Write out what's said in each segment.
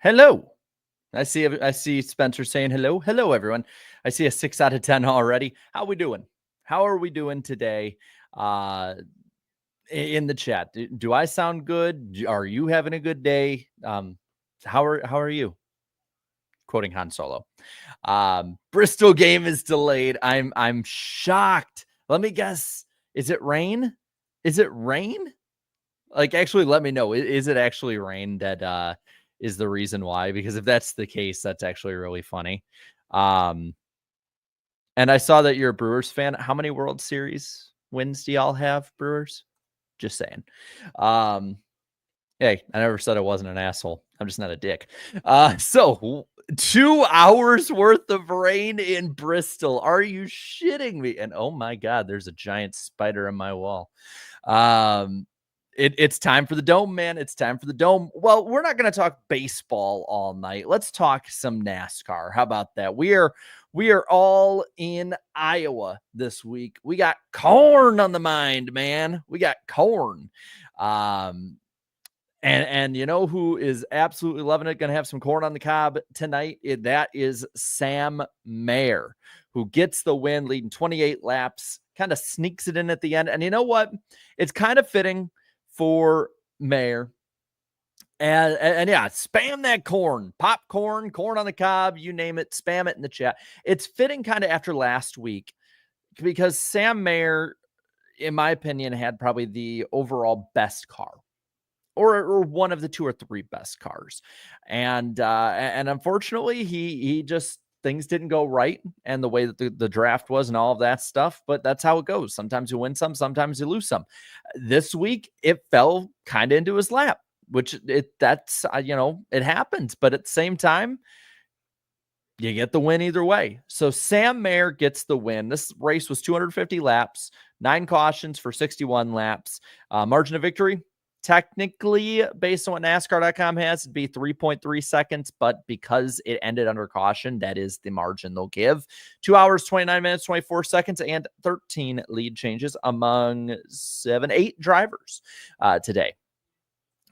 Hello. I see Spencer saying hello. Hello, everyone. I see a 6 out of 10 already. How we doing? How are we doing today? Uh, in the chat. Do I sound good? Are you having a good day? How are you? Quoting Han Solo. Bristol game is delayed. I'm shocked. Let me guess. Is it rain? Is it rain? Like, actually, let me know. Is it actually rain that is the reason why? Because if that's the case, that's actually really funny. Um, and I saw that you're a Brewers fan. How many World Series wins do y'all have, Brewers? Just saying. Um, hey, I never said I wasn't an asshole. I'm just not a dick. So 2 hours worth of rain in Bristol. Are you shitting me? And oh my God, there's a giant spider on my wall. It's time for the dome, man. It's time for the dome. Well, we're not going to talk baseball all night. Let's talk some NASCAR. How about that? We are all in Iowa this week. We got corn on the mind, man. We got corn. And you know who is absolutely loving it? Going to have some corn on the cob tonight. That is Sam Mayer, who gets the win, leading 28 laps, kind of sneaks it in at the end. And you know what? It's kind of fitting for Mayer. And yeah, spam that corn, popcorn, corn on the cob, you name it, spam it in the chat. It's fitting kind of after last week because Sam Mayer, in my opinion, had probably the overall best car. Or one of the 2 or 3 best cars. And unfortunately, he just things didn't go right and the way that the draft was and all of that stuff. But that's how it goes. Sometimes you win some, sometimes you lose some. This week, it fell kind of into his lap, which it happens. But at the same time, you get the win either way. So Sam Mayer gets the win. This race was 250 laps, 9 cautions for 61 laps. Margin of victory, technically, based on what NASCAR.com has, it'd be 3.3 seconds, but because it ended under caution, that is the margin they'll give. 2 hours, 29 minutes, 24 seconds, and 13 lead changes among 8 drivers today.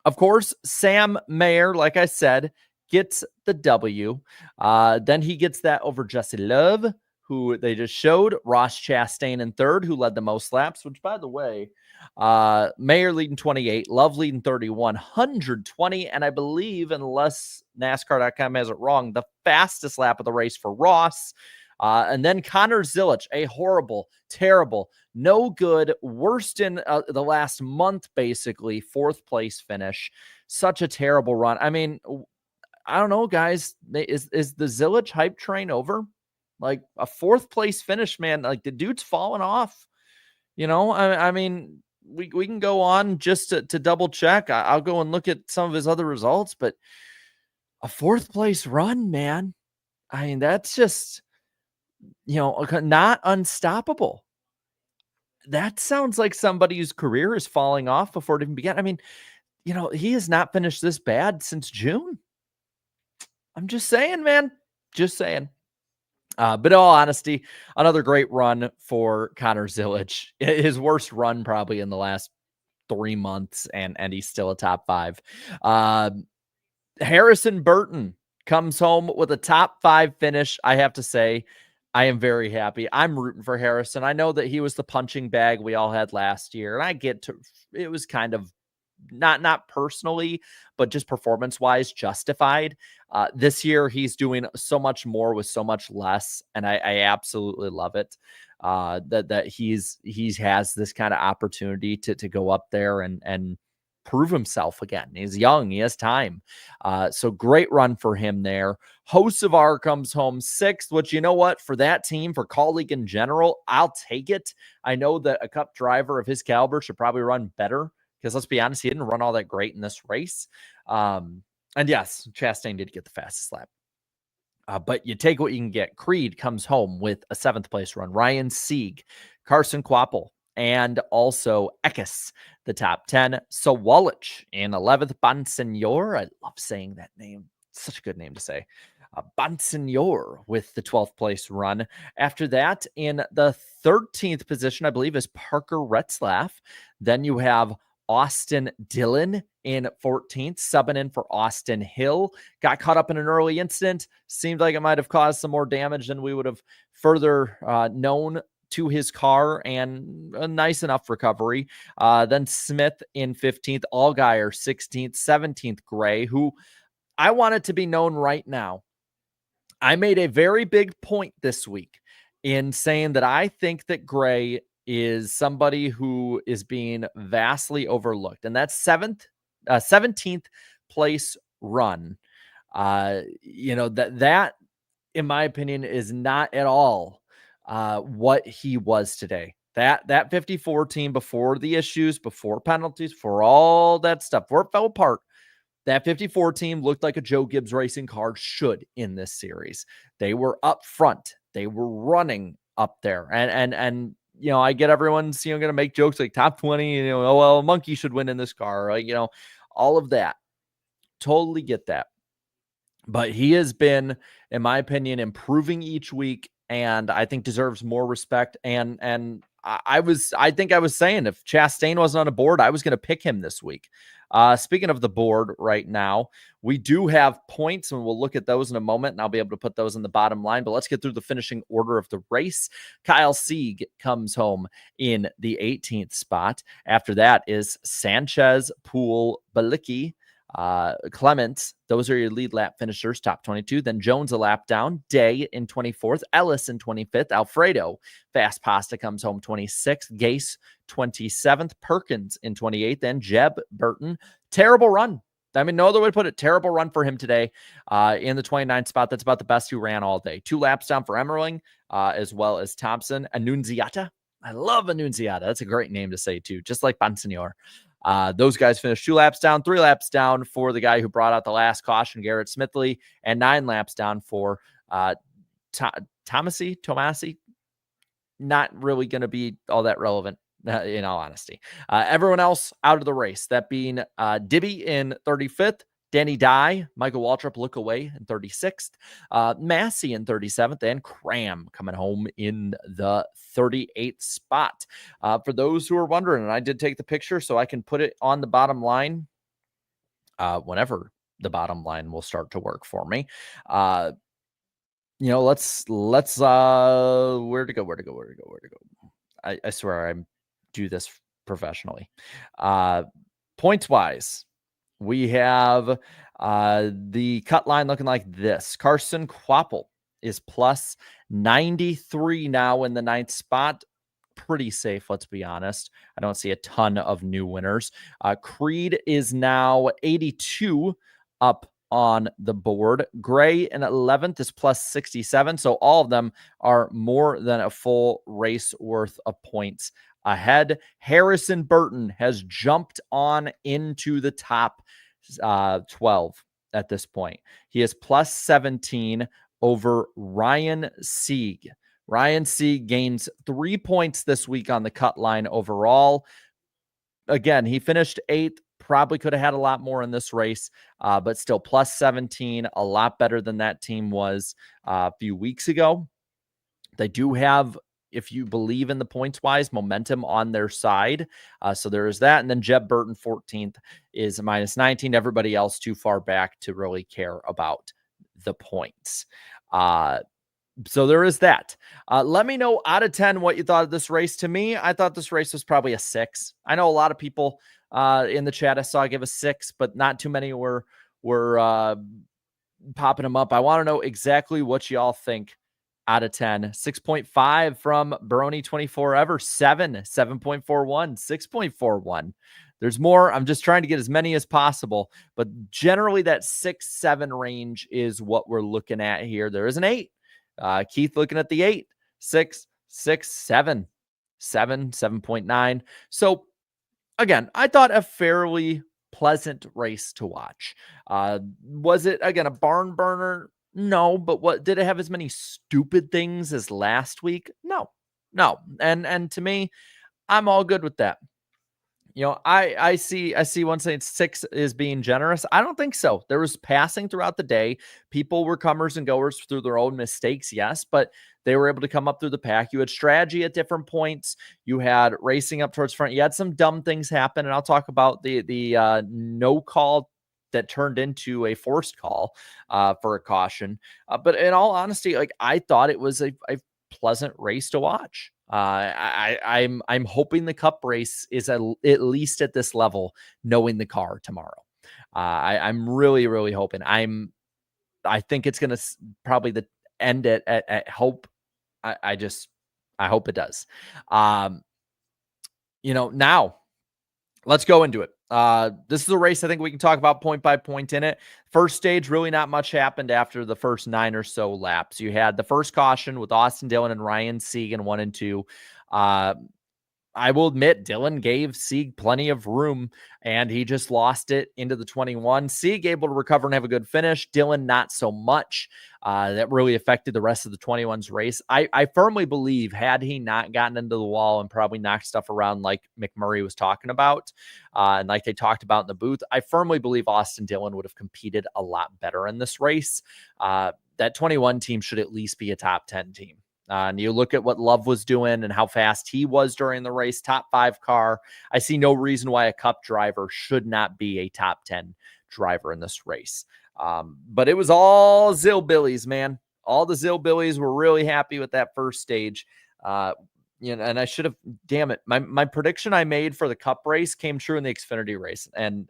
Of course, Sam Mayer, like I said, gets the W. Then he gets that over Jesse Love, who they just showed. Ross Chastain in third, who led the most laps, which, by the way, Mayer leading 28, Love leading 31, 120, and I believe, unless NASCAR.com has it wrong, the fastest lap of the race for Ross. And then Connor Zilisch, a horrible, terrible, no good, worst in the last month, basically, 4th place finish. Such a terrible run. I mean, I don't know, guys. Is the Zilisch hype train over? Like, a 4th place finish, man. Like, the dude's falling off. You know, I mean, we can go on just to double check. I'll go and look at some of his other results, but a 4th place run, man. I mean, that's just, not unstoppable. That sounds like somebody whose career is falling off before it even began. I mean, he has not finished this bad since June. I'm just saying, man. Just saying. But in all honesty, another great run for Connor Zilisch. His worst run probably in the last 3 months, and he's still a top 5. Harrison Burton comes home with a top 5 finish. I have to say, I am very happy. I'm rooting for Harrison. I know that he was the punching bag we all had last year, and I get to it was kind of not personally, but just performance-wise justified. This year, he's doing so much more with so much less, and I absolutely love it. That he has this kind of opportunity to go up there and prove himself again. He's young. He has time. So great run for him there. Hocevar comes home 6th, which, you know what, for that team, for Colleague in general, I'll take it. I know that a Cup driver of his caliber should probably run better because, let's be honest, he didn't run all that great in this race. And yes, Chastain did get the fastest lap. But you take what you can get. Creed comes home with a 7th place run. Ryan Sieg, Carson Kvapil, and also Eckes, the top 10. So Walich in 11th. Bonsignor, I love saying that name. Such a good name to say. Bonsignor with the 12th place run. After that, in the 13th position, I believe, is Parker Retzlaff. Then you have Austin Dillon in 14th, subbing in for Austin Hill. Got caught up in an early incident. Seemed like it might have caused some more damage than we would have further known to his car, and a nice enough recovery. Then Smith in 15th, Allgaier 16th, 17th, Gray, who I want it to be known right now. I made a very big point this week in saying that I think that Gray is somebody who is being vastly overlooked, and that's 17th place run. That in my opinion is not at all what he was today. That 54 team, before the issues, before penalties, for all that stuff, before it fell apart, that 54 team looked like a Joe Gibbs Racing car should in this series. They were up front. They were running up there. And I get everyone's, going to make jokes like top 20, oh, well, a monkey should win in this car. All of that. Totally get that. But he has been, in my opinion, improving each week, and I think deserves more respect. And I think I was saying if Chastain wasn't on a board, I was going to pick him this week. Speaking of the board right now, we do have points, and we'll look at those in a moment, and I'll be able to put those in the bottom line. But let's get through the finishing order of the race. Kyle Sieg comes home in the 18th spot. After that is Sanchez, Poole, Balicki, Clements. Those are your lead lap finishers, top 22. Then Jones a lap down, Day in 24th, Ellis in 25th, Alfredo Fast Pasta comes home 26th, Gase 27th, Perkins in 28th, and Jeb Burton. Terrible run. I mean, no other way to put it. Terrible run for him today in the 29th spot. That's about the best he ran all day. 2 laps down for Emmerling, as well as Thompson. Annunziata. I love Annunziata. That's a great name to say, too, just like Bonsignor. Those guys finished 2 laps down, 3 laps down for the guy who brought out the last caution, Garrett Smithley, and 9 laps down for Tomasi. Not really going to be all that relevant, in all honesty. Everyone else out of the race, that being Dibby in 35th, Danny Dye, Michael Waltrip look away in 36th, Massey in 37th, and Cram coming home in the 38th spot. For those who are wondering, and I did take the picture so I can put it on the bottom line whenever the bottom line will start to work for me. Let's where to go. I swear I do this professionally. Points wise, we have the cut line looking like this. Carson Quapple is plus 93 now in the 9th spot. Pretty safe, let's be honest. I don't see a ton of new winners. Creed is now 82 up on the board. Gray in 11th is plus 67. So all of them are more than a full race worth of points ahead. Harrison Burton has jumped on into the top 12 at this point. He is plus 17 over Ryan Sieg. Ryan Sieg gains 3 points this week on the cut line overall. Again, he finished 8th. Probably could have had a lot more in this race, but still plus 17, a lot better than that team was a few weeks ago. They do have, if you believe in the points-wise, momentum on their side. So there is that. And then Jeb Burton, 14th, is a minus 19. Everybody else too far back to really care about the points. So there is that. Let me know out of 10 what you thought of this race. To me, I thought this race was probably a 6. I know a lot of people in the chat I saw give a 6, but not too many were popping them up. I want to know exactly what y'all think out of 10. 6.5 from Baroni24 Ever, 7.41, 6.41. There's more. I'm just trying to get as many as possible, but generally that 6-7 range is what we're looking at here. There is an 8. Keith looking at the 8, 6, 7, 7.9. So again, I thought a fairly pleasant race to watch. Was it, again, a barn burner? No, but what did it have as many stupid things as last week? No. And to me, I'm all good with that. I see one saying 6 is being generous. I don't think so. There was passing throughout the day. People were comers and goers through their own mistakes, yes, but they were able to come up through the pack. You had strategy at different points. You had racing up towards front. You had some dumb things happen, and I'll talk about the no call that turned into a forced call for a caution. But in all honesty, like, I thought it was a pleasant race to watch. I'm hoping the Cup race is at least at this level, knowing the car tomorrow. I'm really hoping. I think it's going to probably end at hope. I hope it does. Now let's go into it. This is a race I think we can talk about point by point in it. First stage, really not much happened after the first 9 or so laps. You had the first caution with Austin Dillon and Ryan Sieg in 1 and 2. I will admit, Dillon gave Sieg plenty of room, and he just lost it into the 21. Sieg able to recover and have a good finish. Dillon, not so much. That really affected the rest of the 21's race. I firmly believe, had he not gotten into the wall and probably knocked stuff around like McMurray was talking about, and like they talked about in the booth, I firmly believe Austin Dillon would have competed a lot better in this race. That 21 team should at least be a top 10 team. And you look at what Love was doing and how fast he was during the race, top 5 car. I see no reason why a Cup driver should not be a top 10 driver in this race. But it was all Zillbillies, man. All the Zillbillies were really happy with that first stage. And I should have, damn it. My prediction I made for the Cup race came true in the Xfinity race. And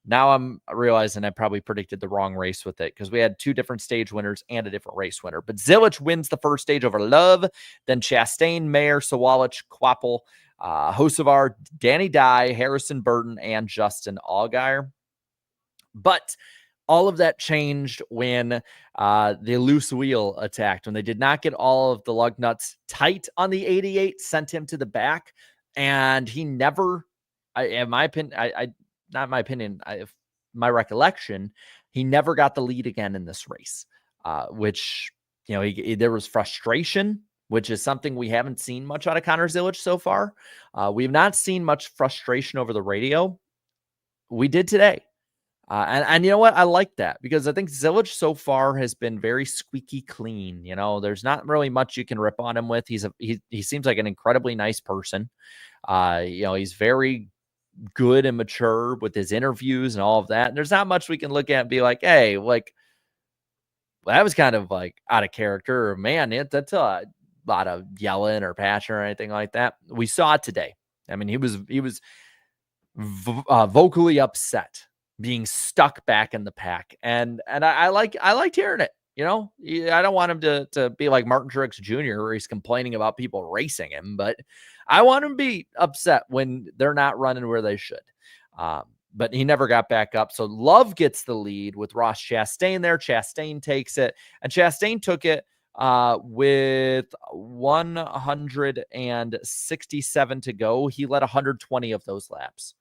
now I'm realizing I probably predicted the wrong race with it, because we had 2 different stage winners and a different race winner. But Zilich wins the first stage over Love, then Chastain, Mayer, Sawalich, Quapple, Hocevar, Danny Dye, Harrison Burton, and Justin Allgaier. But all of that changed when the loose wheel attacked, when they did not get all of the lug nuts tight on the 88, sent him to the back, and he never, in my opinion, not my opinion, my recollection, he never got the lead again in this race, which, there was frustration, which is something we haven't seen much out of Connor Zilisch so far. We've not seen much frustration over the radio. We did today. And you know what? I like that, because I think Zilisch so far has been very squeaky clean. There's not really much you can rip on him with. He seems like an incredibly nice person. He's very good and mature with his interviews and all of that. And there's not much we can look at and be like, hey, like, that was kind of like out of character, or man, that's a lot of yelling or passion or anything like that. We saw it today. I mean, he was vocally upset, being stuck back in the pack. And I liked hearing it. I don't want him to be like Martin Truex Jr., where he's complaining about people racing him, but I want him to be upset when they're not running where they should. But he never got back up. So Love gets the lead with Ross Chastain there. Chastain takes it, and Chastain took it with 167 to go. He led 120 of those laps.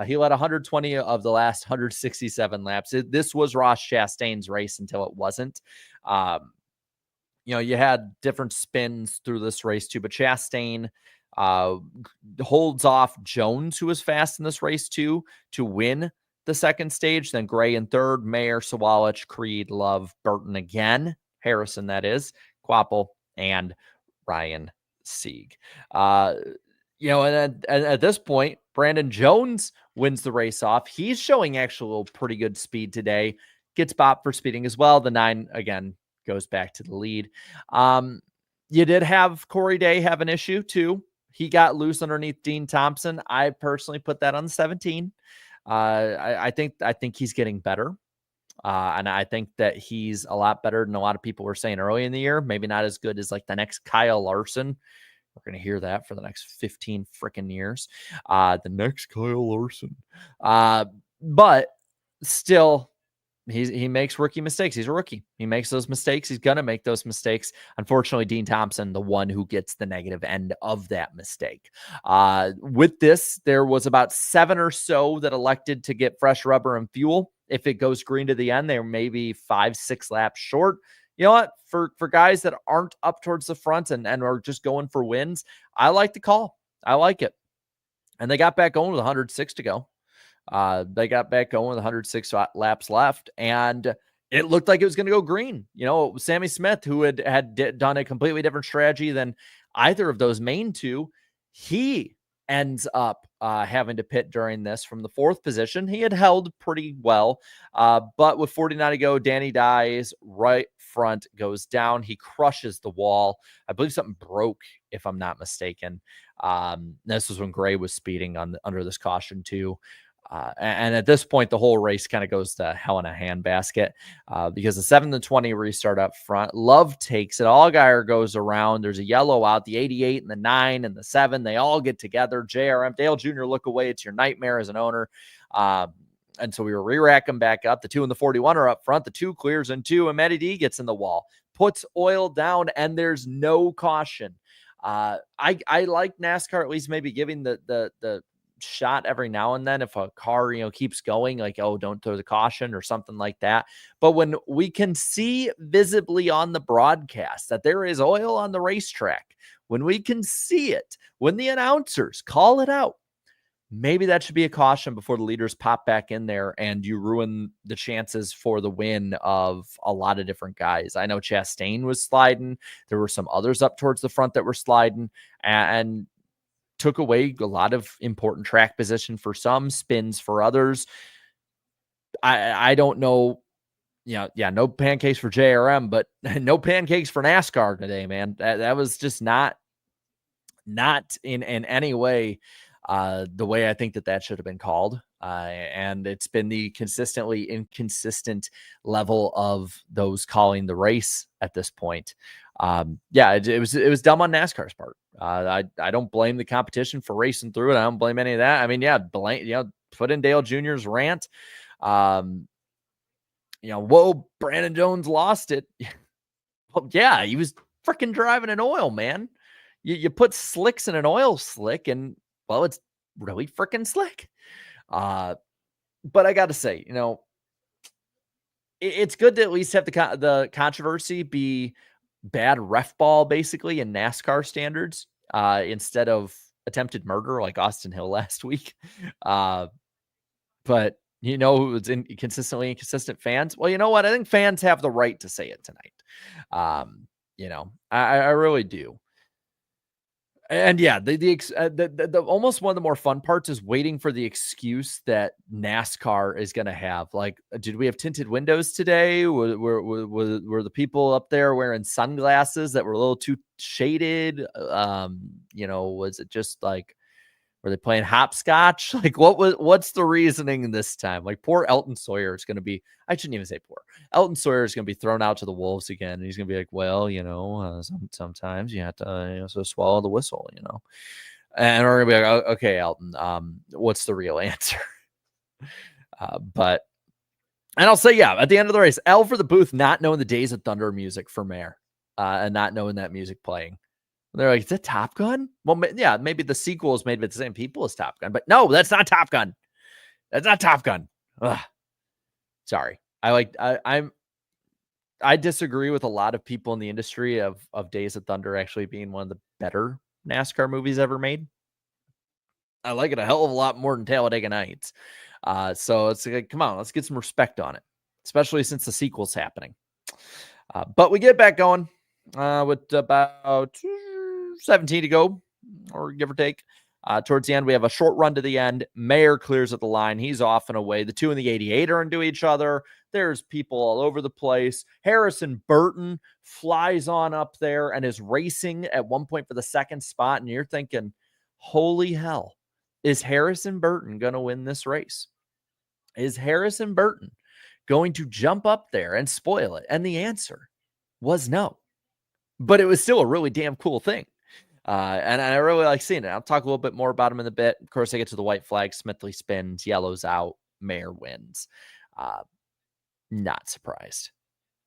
He led 120 of the last 167 laps. This was Ross Chastain's race until it wasn't. You had different spins through this race too, but Chastain holds off Jones, who was fast in this race too, to win the second stage. Then Gray in third, Mayer, Sawalich, Creed, Love, Burton again, Harrison, that is, Quapple, and Ryan Sieg. And at this point, Brandon Jones wins the race off. He's showing actual pretty good speed today. Gets bopped for speeding as well. The 9, again, goes back to the lead. You did have Corey Day have an issue, too. He got loose underneath Dean Thompson. I personally put that on the 17. I think he's getting better. And I think that he's a lot better than a lot of people were saying early in the year. Maybe not as good as like the next Kyle Larson. We're going to hear that for the next 15 freaking years. The next Kyle Larson. But still, he makes rookie mistakes. He's a rookie. He makes those mistakes. He's going to make those mistakes. Unfortunately, Dean Thompson, the one who gets the negative end of that mistake. With this, there was about 7 or so that elected to get fresh rubber and fuel. If it goes green to the end, they're maybe 5-6 laps short. You know what? For guys that aren't up towards the front and are just going for wins, I like the call. I like it. And they got back going with 106 to go. They got back going with 106 laps left, and it looked like it was going to go green. Sammy Smith, who had done a completely different strategy than either of those main two, he ends up having to pit during this from the 4th position. He had held pretty well, but with 49 to go, Danny Dye's right front goes down. He crushes the wall. I believe something broke, if I'm not mistaken. This was when Gray was speeding under this caution too. And at this point, the whole race kind of goes to hell in a handbasket because the 7 and 20 restart up front. Love takes it. Allgaier goes around. There's a yellow out. The 88 and the 9 and the 7, they all get together. JRM, Dale Jr., look away. It's your nightmare as an owner. And so we were re-racking back up. The 2 and the 41 are up front. The 2 clears in 2, and Matty D gets in the wall, puts oil down, and there's no caution. I like NASCAR at least maybe giving the shot every now and then if a car keeps going, like, oh, don't throw the caution or something like that. But when we can see visibly on the broadcast that there is oil on the racetrack, when we can see it, when the announcers call it out, maybe that should be a caution before the leaders pop back in there and you ruin the chances for the win of a lot of different guys. I know Chastain was sliding. There were some others up towards the front that were sliding and took away a lot of important track position for some, spins for others. I don't know. No pancakes for JRM, but no pancakes for NASCAR today, man. That was just not in any way the way I think that should have been called. And it's been the consistently inconsistent level of those calling the race at this point. It was dumb on NASCAR's part. I don't blame the competition for racing through it. I don't blame any of that. I mean, put in Dale Jr.'s rant. Whoa, Brandon Jones lost it. Well, yeah, he was freaking driving an oil, man. You put slicks in an oil slick and, well, it's really freaking slick. But I got to say, it's good to at least have the controversy be bad ref ball, basically, in NASCAR standards, instead of attempted murder like Austin Hill last week. But who was consistently inconsistent? Fans. Well, you know what? I think fans have the right to say it tonight. I really do. And yeah, the almost one of the more fun parts is waiting for the excuse that NASCAR is going to have. Like, did we have tinted windows today? Were the people up there wearing sunglasses that were a little too shaded? Was it just like, were they playing hopscotch? Like, what's the reasoning this time? Like, poor Elton Sawyer is going to be, I shouldn't even say poor. Elton Sawyer is going to be thrown out to the wolves again. And he's going to be like, well, sometimes you have to so swallow the whistle, And we're going to be like, oh, okay, Elton, what's the real answer? And I'll say, at the end of the race, L for the booth, not knowing the Days of Thunder music for Mayer, and not knowing that music playing. They're like, is that Top Gun? Well, yeah, maybe the sequel is made by the same people as Top Gun, but no, that's not Top Gun. That's not Top Gun. Ugh. Sorry. I disagree with a lot of people in the industry of Days of Thunder actually being one of the better NASCAR movies ever made. I like it a hell of a lot more than Talladega Nights. So it's like, come on, let's get some respect on it, especially since the sequel's happening. But we get back going with about 17 to go, or give or take. Towards the end, we have a short run to the end. Mayer clears at the line. He's off and away. The 2 and the 88 are into each other. There's people all over the place. Harrison Burton flies on up there and is racing at one point for the second spot. And you're thinking, holy hell, is Harrison Burton going to win this race? Is Harrison Burton going to jump up there and spoil it? And the answer was no. But it was still a really damn cool thing. And I really like seeing it. I'll talk a little bit more about him in a bit. Of course, I get to the white flag. Smithley spins, yellows out, Mayer wins. Not surprised.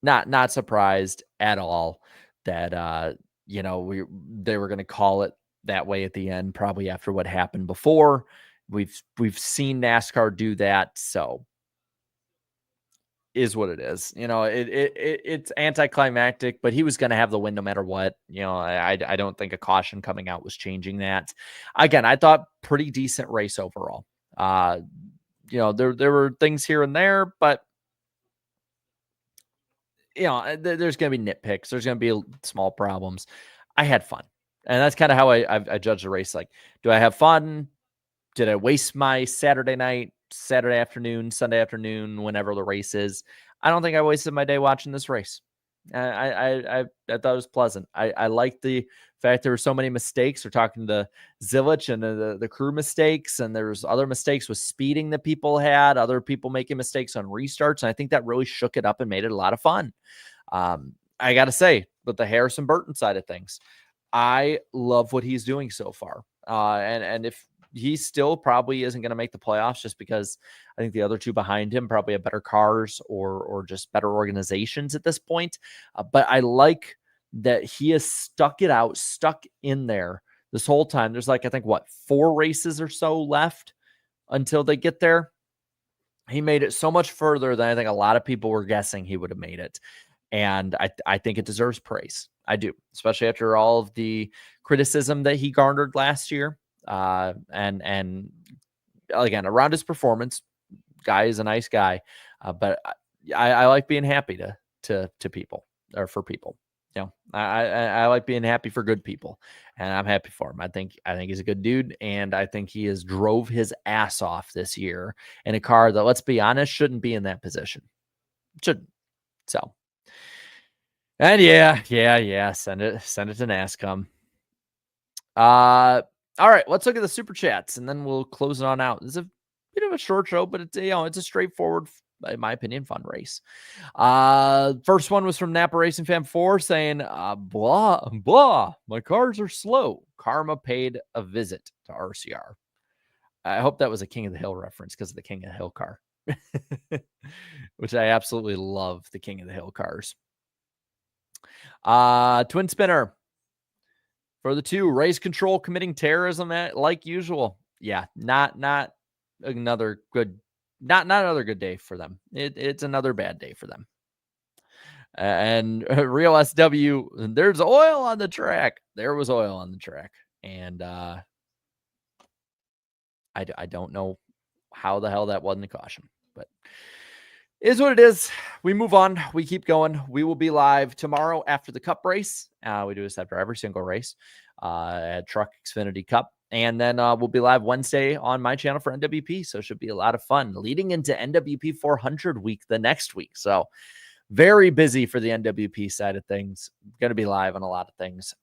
Not surprised at all that they were going to call it that way at the end, probably after what happened before. We've seen NASCAR do that, so is what it is. It's anticlimactic, but he was going to have the win no matter what. I don't think a caution coming out was changing that. Again, I thought pretty decent race overall. There were things here and there, but there's going to be nitpicks. There's going to be small problems. I had fun. And that's kind of how I judge the race. Like, do I have fun? Did I waste my Saturday night, Saturday afternoon, Sunday afternoon, whenever the race is? I don't think I wasted my day watching this race. I thought it was pleasant. I liked the fact there were so many mistakes. We're talking to Zilich and the crew mistakes, and there's other mistakes with speeding that people had, other people making mistakes on restarts. And I think that really shook it up and made it a lot of fun. I got to say, with the Harrison Burton side of things, I love what he's doing so far. And if he still probably isn't going to make the playoffs, just because I think the other two behind him probably have better cars or just better organizations at this point. But I like that he has stuck in there this whole time. There's I think 4 races or so left until they get there. He made it so much further than I think a lot of people were guessing he would have made it. And I think it deserves praise. I do, especially after all of the criticism that he garnered last year. And again, around his performance, guy is a nice guy. But I like being happy to people, or for people. I like being happy for good people, and I'm happy for him. I think he's a good dude, and I think he has drove his ass off this year in a car that, let's be honest, shouldn't be in that position. Shouldn't. So, and yeah. Send it to NASCAR. All right, let's look at the super chats, and then we'll close it on out. This is a bit of a short show, but it's a straightforward, in my opinion, fun race. First one was from Napa Racing Fan 4 saying, blah, my cars are slow. Karma paid a visit to RCR. I hope that was a King of the Hill reference because of the King of the Hill car, which I absolutely love, the King of the Hill cars. Twin Spinner. For the 2, race control committing terrorism like usual. Yeah, not another good day for them. It's another bad day for them. And Real SW, there's oil on the track. There was oil on the track. And I don't know how the hell that wasn't a caution, but is what it is. We move on. We keep going. We will be live tomorrow after the Cup race. We do this after every single race at Truck Xfinity Cup. And then we'll be live Wednesday on my channel for NWP. So it should be a lot of fun leading into NWP 400 week the next week. So very busy for the NWP side of things. Going to be live on a lot of things.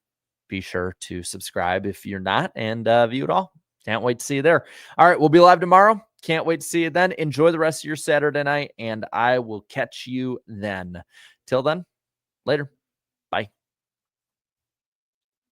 Be sure to subscribe if you're not, and view it all. Can't wait to see you there. All right, we'll be live tomorrow. Can't wait to see you then. Enjoy the rest of your Saturday night, and I will catch you then. Till then, later. Bye.